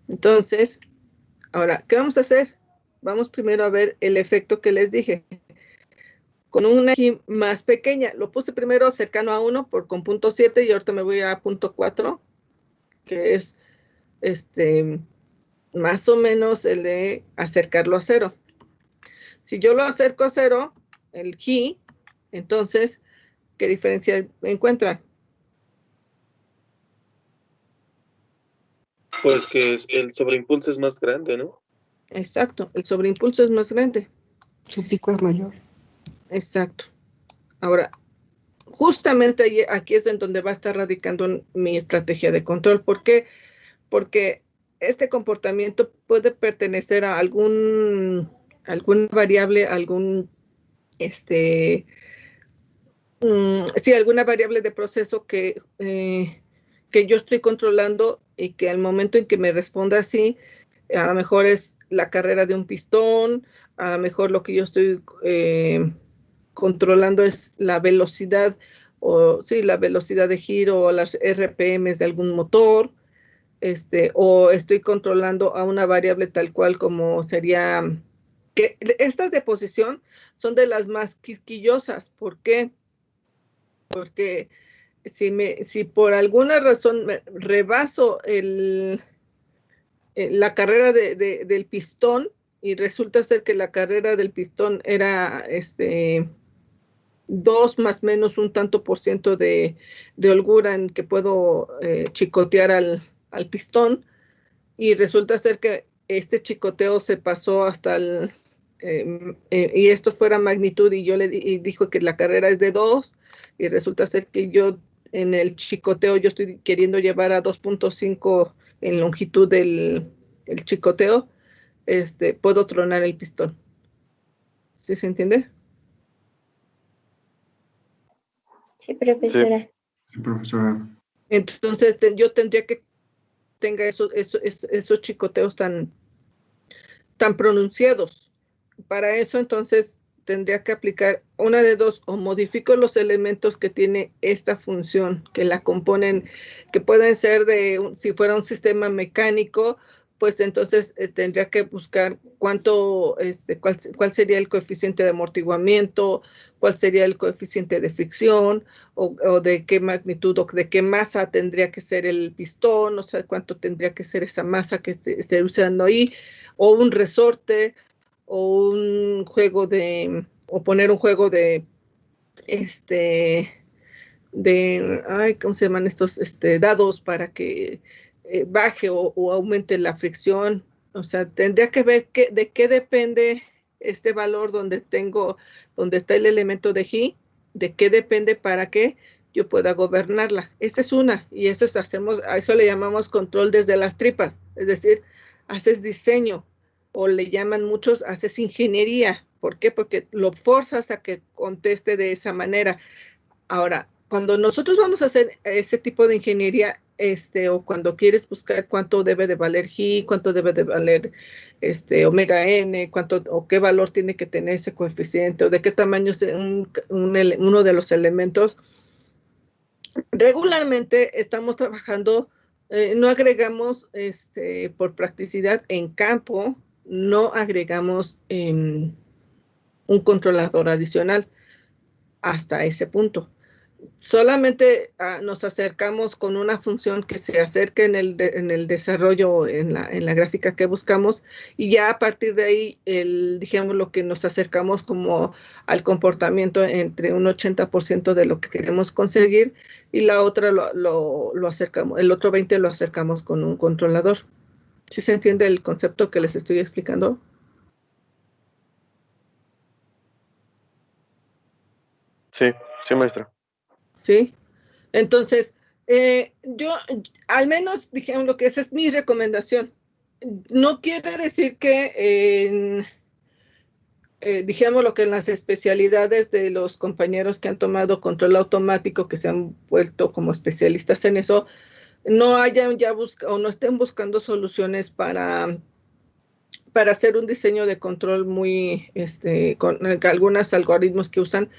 A: Entonces, ahora, ¿qué vamos a hacer? Vamos primero a ver el efecto que les dije. Con una G más pequeña, lo puse primero cercano a 1 con punto 7 y ahorita me voy a punto 4, que es más o menos el de acercarlo a 0. Si yo lo acerco a 0, el G, entonces, ¿qué diferencia encuentran?
C: Pues que el sobreimpulso es más grande, ¿no?
A: Exacto, el sobreimpulso es más grande.
I: Su pico es mayor.
A: Exacto. Ahora, justamente aquí es en donde va a estar radicando mi estrategia de control. ¿Por qué? Porque este comportamiento puede pertenecer a alguna variable, alguna variable de proceso que yo estoy controlando y que al momento en que me responda así, a lo mejor es la carrera de un pistón, a lo mejor lo que yo estoy controlando es la velocidad, la velocidad de giro o las RPMs de algún motor, o estoy controlando a una variable tal cual como sería, que estas de posición son de las más quisquillosas. ¿Por qué? Porque si por alguna razón me rebaso la carrera del pistón y resulta ser que la carrera del pistón era 2 más menos un tanto por ciento de holgura en que puedo chicotear al pistón, y resulta ser que este chicoteo se pasó hasta y esto fuera magnitud y yo dijo que la carrera es de 2 y resulta ser que yo en el chicoteo yo estoy queriendo llevar a 2.5 en longitud el chicoteo, puedo tronar el pistón. ¿Sí se entiende?
G: Sí, profesora.
B: Sí, profesora.
A: Entonces yo tendría que tenga esos chicoteos tan pronunciados. Para eso entonces tendría que aplicar una de dos: o modifico los elementos que tiene esta función, que la componen, que pueden ser si fuera un sistema mecánico, pues entonces tendría que buscar cuál sería el coeficiente de amortiguamiento, cuál sería el coeficiente de fricción, o de qué magnitud o de qué masa tendría que ser el pistón, o sea, cuánto tendría que ser esa masa que esté usando ahí, o un resorte, o un juego de, o poner un juego de, ¿cómo se llaman estos? Dados para que baje o aumente la fricción. O sea, tendría que ver de qué depende este valor donde está el elemento de G, de qué depende para que yo pueda gobernarla. Esa es una, y a eso le llamamos control desde las tripas, es decir, haces diseño, o le llaman muchos, haces ingeniería. ¿Por qué? Porque lo forzas a que conteste de esa manera. Ahora, cuando nosotros vamos a hacer ese tipo de ingeniería, o cuando quieres buscar cuánto debe de valer G, cuánto debe de valer omega N, o qué valor tiene que tener ese coeficiente, o de qué tamaño es uno de los elementos, regularmente estamos trabajando, no agregamos por practicidad en campo, no agregamos un controlador adicional hasta ese punto. Solamente nos acercamos con una función que se acerque en el desarrollo, en la gráfica que buscamos, y ya a partir de ahí, digamos, lo que nos acercamos como al comportamiento entre un 80% de lo que queremos conseguir, y la otra lo acercamos, el otro 20% lo acercamos con un controlador. ¿Sí se entiende el concepto que les estoy explicando?
C: Sí, sí, maestra.
A: Sí, entonces, yo, al menos, dijimos lo que esa es mi recomendación. No quiere decir que, dijimos lo que en las especialidades de los compañeros que han tomado control automático, que se han vuelto como especialistas en eso, no hayan ya buscado o no estén buscando soluciones para hacer un diseño de control muy, con algunos algoritmos que usan,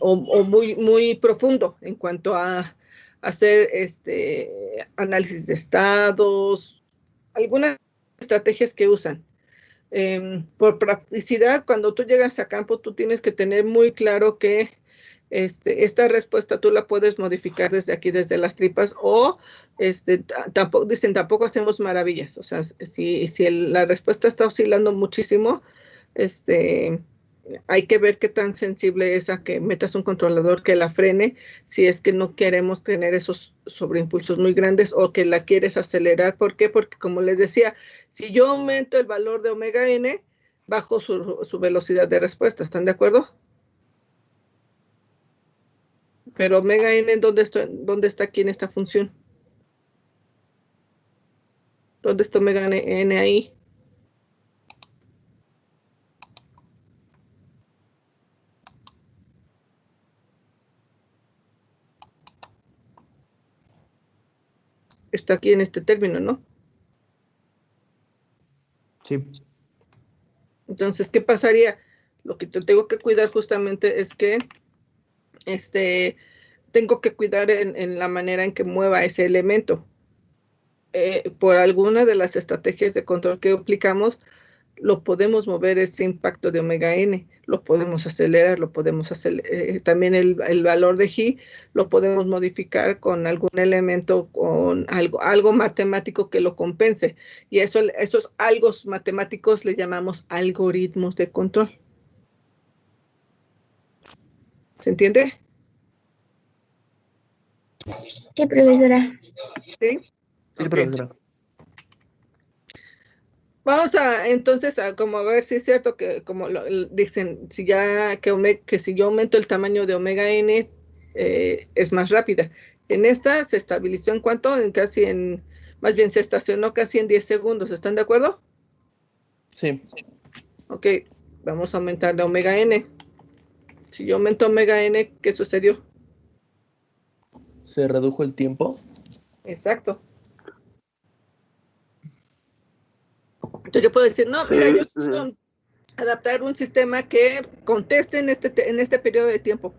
A: o muy, muy profundo en cuanto a hacer análisis de estados, algunas estrategias que usan. Por practicidad, cuando tú llegas a campo, tú tienes que tener muy claro que esta respuesta tú la puedes modificar desde aquí, desde las tripas, o tampoco hacemos maravillas. O sea, si la respuesta está oscilando muchísimo, hay que ver qué tan sensible es a que metas un controlador que la frene, si es que no queremos tener esos sobreimpulsos muy grandes o que la quieres acelerar. ¿Por qué? Porque, como les decía, si yo aumento el valor de omega n, bajo su velocidad de respuesta. ¿Están de acuerdo? Pero omega n, ¿dónde está aquí en esta función? ¿Dónde está omega n ahí? Está aquí en este término, ¿no?
F: Sí.
A: Entonces, ¿qué pasaría? Lo que tengo que cuidar justamente es que tengo que cuidar en la manera en que mueva ese elemento. Por alguna de las estrategias de control que aplicamos, lo podemos mover ese impacto de omega n, lo podemos acelerar, también el valor de G lo podemos modificar con algún elemento, con algo matemático que lo compense, y esos algo matemáticos le llamamos algoritmos de control. ¿Se entiende?
G: Sí, profesora.
A: Sí.
F: Sí, profesora.
A: Vamos entonces a como a ver si es cierto que, como dicen, que si yo aumento el tamaño de omega n, es más rápida. En esta se estabilizó en cuánto, más bien se estacionó casi en 10 segundos. ¿Están de acuerdo?
F: Sí.
A: Ok, vamos a aumentar la omega n. Si yo aumento omega n, ¿qué sucedió?
F: ¿Se redujo el tiempo?
A: Exacto. Entonces yo puedo decir, no, mira, yo quiero adaptar un sistema que conteste en este periodo de tiempo.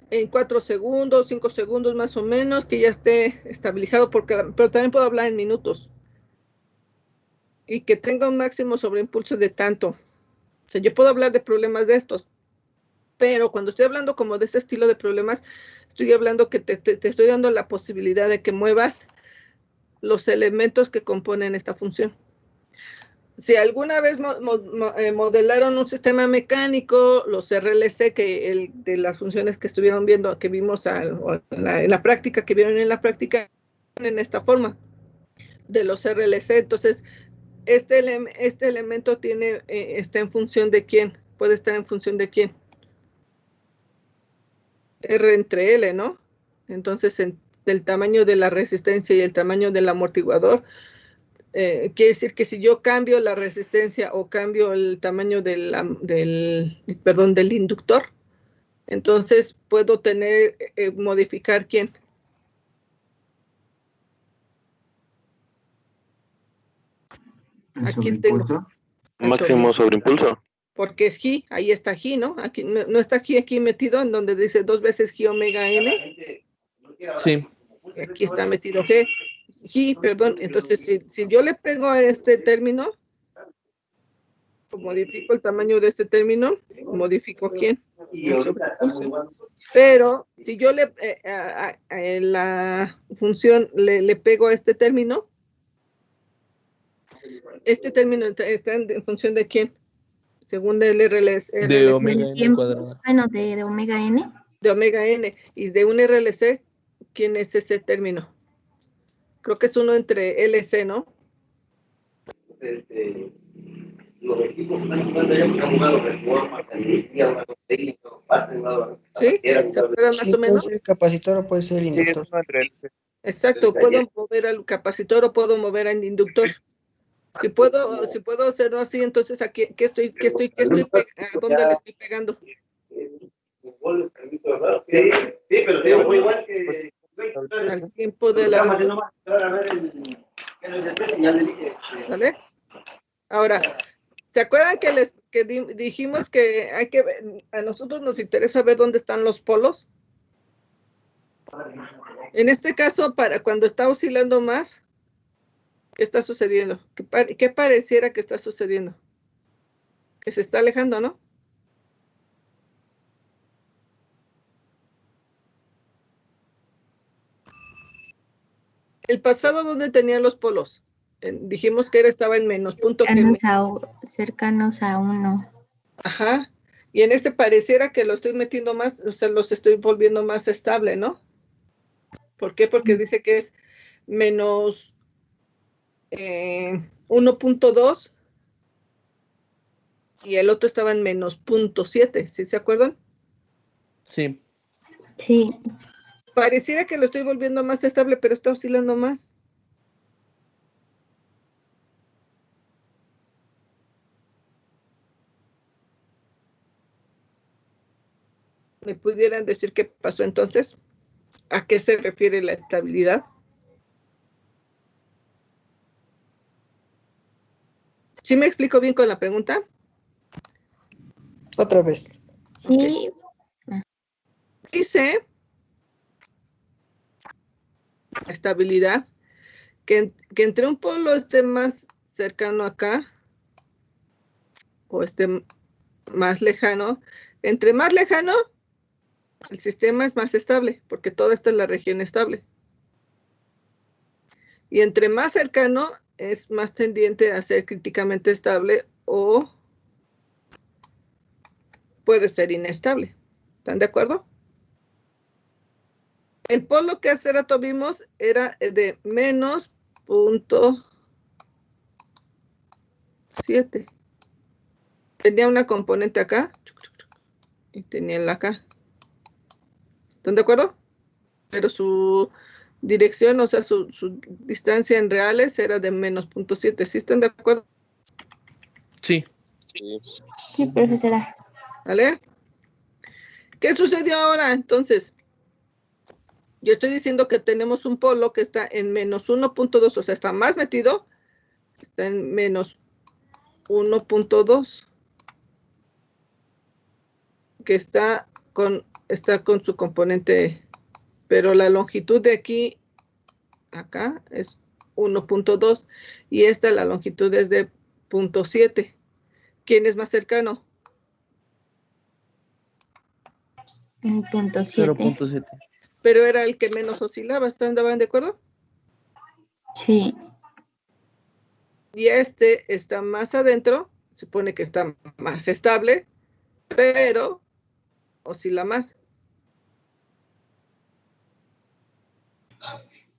A: En 4 segundos, 5 segundos más o menos, que ya esté estabilizado, pero también puedo hablar en minutos. y que tenga un máximo sobreimpulso de tanto. O sea, yo puedo hablar de problemas de estos, pero cuando estoy hablando como de este estilo de problemas, estoy hablando que te estoy dando la posibilidad de que muevas los elementos que componen esta función. Si alguna vez modelaron un sistema mecánico, los RLC, de las funciones que estuvieron viendo, que vimos en la práctica, que vieron en la práctica, en esta forma de los RLC. Entonces, este elemento está en función de quién, puede estar en función de quién. R entre L, ¿no? Entonces, del tamaño de la resistencia y el tamaño del amortiguador, quiere decir que si yo cambio la resistencia o cambio el tamaño del inductor, entonces puedo modificar quién. Aquí tengo.
C: Máximo sobreimpulso.
A: Porque es G, ahí está G, ¿no? Aquí no está G aquí metido en donde dice 2 veces G omega N.
F: Sí.
A: Aquí está metido G. G, perdón. Entonces, si yo le pego a este término, modifico el tamaño de este término, modifico quién. Pero si yo la función le pego a este término está en función de quién, según el RLC.
F: De omega n cuadrada.
G: Bueno, de omega n.
A: De omega n. Y de un RLC, ¿quién es ese término? Creo que es uno entre LC, ¿no?
K: Los equipos que han jugado reforma,
A: ¿Sí? ¿Se acuerdan más o menos?
I: Puede ser el capacitor o puede ser el inductor.
A: Exacto, puedo mover al capacitor o puedo mover al inductor. Si puedo hacerlo así, entonces aquí, ¿a dónde le estoy pegando?
K: Sí, pero te digo, igual que
A: al tiempo de la ¿vale? Ahora, ¿se acuerdan que dijimos que a nosotros nos interesa ver dónde están los polos? En este caso, para cuando está oscilando más, ¿qué está sucediendo? ¿Qué pareciera que está sucediendo? Que se está alejando, ¿no? El pasado, ¿dónde tenían los polos? Dijimos que estaba en menos punto.
G: Cercanos a 1.
A: Ajá. Y en este pareciera que lo estoy metiendo más, o sea, los estoy volviendo más estable, ¿no? ¿Por qué? Porque dice que es menos 1.2 y el otro estaba en menos 0.7, ¿sí se acuerdan?
F: Sí.
G: Sí.
A: Pareciera que lo estoy volviendo más estable, pero está oscilando más. ¿Me pudieran decir qué pasó entonces? ¿A qué se refiere la estabilidad? ¿Sí me explico bien con la pregunta?
I: Otra vez.
G: Sí.
A: Okay. Dice estabilidad, que entre un polo esté más cercano acá o esté más lejano. Entre más lejano, el sistema es más estable, porque toda esta es la región estable. Y entre más cercano, es más tendiente a ser críticamente estable o puede ser inestable. ¿Están de acuerdo? El polo que hace rato vimos era de menos 0.7. Tenía una componente acá y tenía la acá. ¿Están de acuerdo? Pero su dirección, o sea, su distancia en reales era de menos 0.7. ¿Sí están de acuerdo?
F: Sí.
G: Sí, profesora.
A: ¿Vale? ¿Qué sucedió ahora? Entonces, yo estoy diciendo que tenemos un polo que está en menos 1.2, o sea, está más metido, está en menos 1.2, que está con su componente, pero la longitud de aquí, acá, es 1.2 y esta la longitud es de 0.7. ¿Quién es más cercano?
G: 1.7.
F: 0.7.
A: Pero era el que menos oscilaba, ¿andaban de acuerdo?
G: Sí.
A: Y este está más adentro, se supone que está más estable, pero oscila más.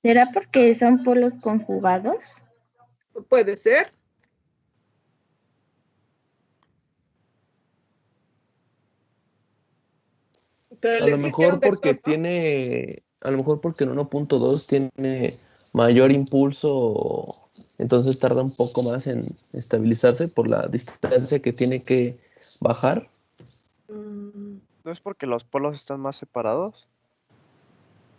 G: ¿Será porque son polos conjugados?
A: Puede ser. Pero
F: A lo mejor porque tiene, a lo mejor porque en 1.2 tiene mayor impulso, entonces tarda un poco más en estabilizarse por la distancia que tiene que bajar.
L: ¿No es porque los polos están más separados?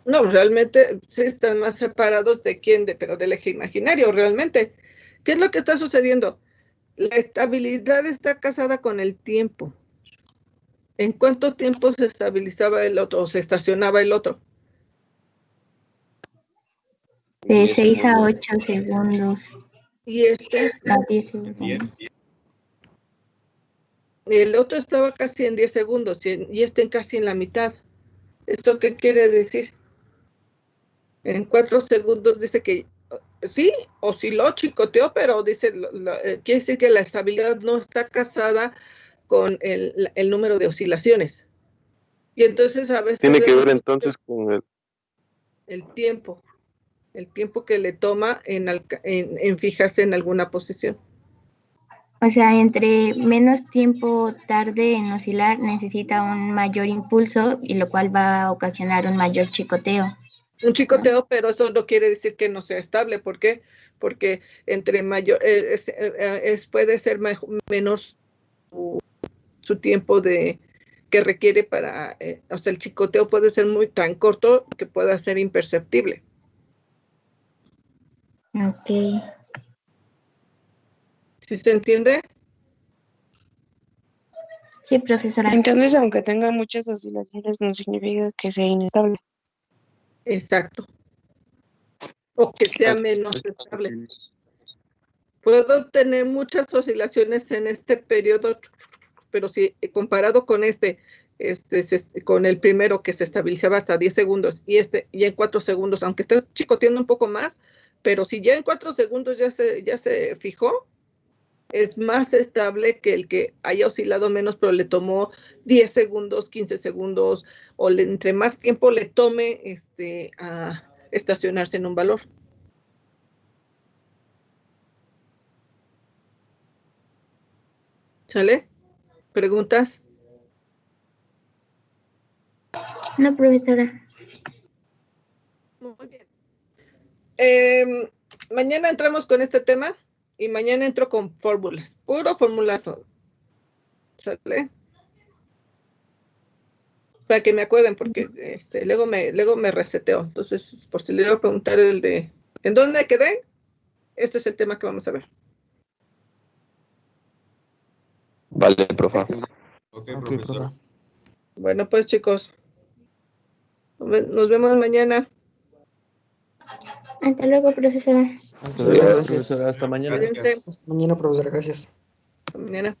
A: No, realmente sí están más separados de quién, pero del eje imaginario, realmente. ¿Qué es lo que está sucediendo? La estabilidad está casada con el tiempo. ¿En cuánto tiempo se estabilizaba el otro o se estacionaba el otro?
G: De 6 a 8 segundos.
A: ¿Y este?
G: A 10 segundos.
A: El otro estaba casi en 10 segundos y este casi en la mitad. ¿Esto qué quiere decir? En 4 segundos dice que sí, osciló, chicoteó, pero dice, quiere decir que la estabilidad no está casada con el número de oscilaciones. Y entonces a veces...
C: Tiene que ver entonces con
A: el tiempo que le toma en fijarse en alguna posición.
G: O sea, entre menos tiempo tarde en oscilar, necesita un mayor impulso, y lo cual va a ocasionar un mayor chicoteo.
A: Un chicoteo, pero eso no quiere decir que no sea estable. ¿Por qué? Porque entre mayor, puede ser menos su tiempo que requiere para, o sea, el chicoteo puede ser tan corto que pueda ser imperceptible.
G: Ok.
A: ¿Sí se entiende?
G: Sí, profesora.
D: Entonces, aunque tenga muchas oscilaciones, no significa que sea inestable.
A: Exacto. O que sea menos estable. Puedo tener muchas oscilaciones en este periodo, pero si comparado con con el primero que se estabilizaba hasta 10 segundos y ya en 4 segundos, aunque esté chicoteando un poco más, pero si ya en 4 segundos ya se fijó, es más estable que el que haya oscilado menos, pero le tomó 10 segundos, 15 segundos, o entre más tiempo le tome a estacionarse en un valor. ¿Sale? ¿Preguntas?
G: No, profesora.
A: Muy bien. Mañana entramos con este tema y mañana entro con fórmulas, puro formulazo. ¿Sale? Para que me acuerden, porque luego me reseteo. Entonces, por si le voy a preguntar ¿en dónde quedé? Este es el tema que vamos a ver.
M: Vale, profa.
E: Ok, profesora.
A: Bueno, pues chicos, nos vemos mañana.
G: Hasta luego, profesora.
F: Hasta luego, profesora. Hasta mañana.
A: Cuídense.
I: Hasta mañana, profesora. Gracias.
A: Hasta mañana.